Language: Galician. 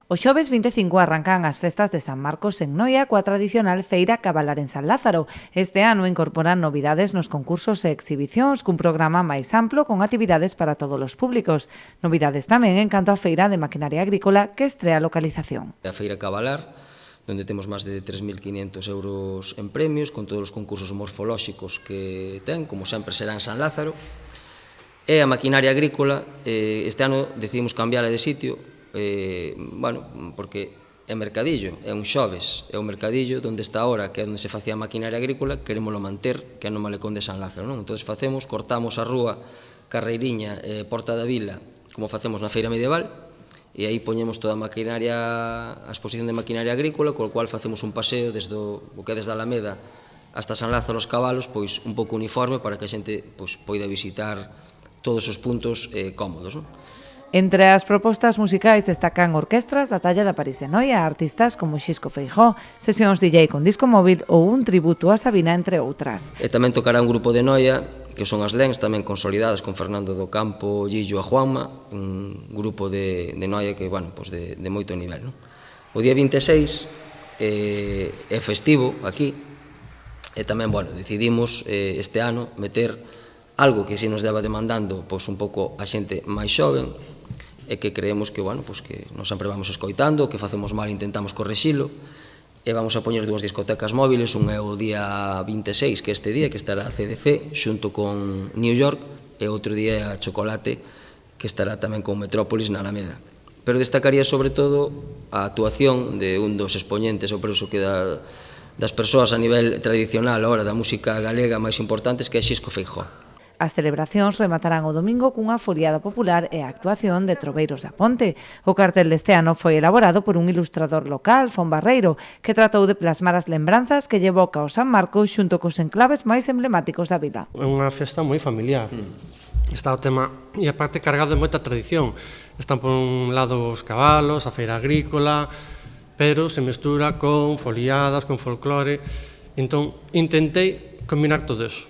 O xoves 25 arrancan as festas de San Marcos en Noia coa tradicional feira Cabalar en San Lázaro. Este ano incorporan novidades nos concursos e exhibicións cun programa máis amplo con actividades para todos os públicos. Novidades tamén en canto á feira de maquinaria agrícola que estrea localización. A feira Cabalar, onde temos máis de 3.500 euros en premios, con todos os concursos morfolóxicos que ten, como sempre será en San Lázaro. E a maquinaria agrícola, este ano decidimos cambiarla de sitio, porque é mercadillo, é un xoves, é un mercadillo onde está ahora, que é onde se facía a maquinaria agrícola, querémolo manter, que é no Malecón de San Lázaro, non? Entón cortamos a rúa Carreiriña e Porta da Vila, como facemos na feira medieval, e aí poñemos toda a maquinaria, a exposición de maquinaria agrícola, co cual facemos un paseo desde o que é desde a Alameda hasta San Lázaro os Cabalos, pois un pouco uniforme para que a xente poida visitar todos os puntos cómodos, non? Entre as propostas musicais destacan orquestras da talla da París de Noia, artistas como Xisco Feijó, sesións DJ con disco móvil ou un tributo a Sabina, entre outras. E tamén tocará un grupo de Noia, que son as Lens, tamén consolidadas con Fernando do Campo, Gillo a Juanma, un grupo de Noia que, de moito nivel, non? O día 26 é festivo aquí, e tamén, decidimos este ano meter algo que se nos deba demandando un pouco a xente máis xoven, e que creemos que non sempre vamos escoitando, o que facemos mal intentamos correxilo, e vamos a poñer dúas discotecas móviles, un é o día 26, que é este día, que estará a CDC, xunto con New York, e outro día é a Chocolate, que estará tamén con Metrópolis na Alameda. Pero destacaría sobre todo a actuación de un dos expoñentes, eu penso que das persoas a nivel tradicional ahora da música galega máis importantes, que é Xisco Feijó. As celebracións rematarán o domingo cunha foliada popular e a actuación de Troveiros da Ponte. O cartel deste ano foi elaborado por un ilustrador local, Fon Barreiro, que tratou de plasmar as lembranzas que lle evoca o San Marcos xunto cos enclaves máis emblemáticos da vila. É unha festa moi familiar. Está o tema, e aparte cargado de moita tradición. Están por un lado os cabalos, a feira agrícola, pero se mestura con foliadas, con folclore. Entón, intentei combinar todo eso.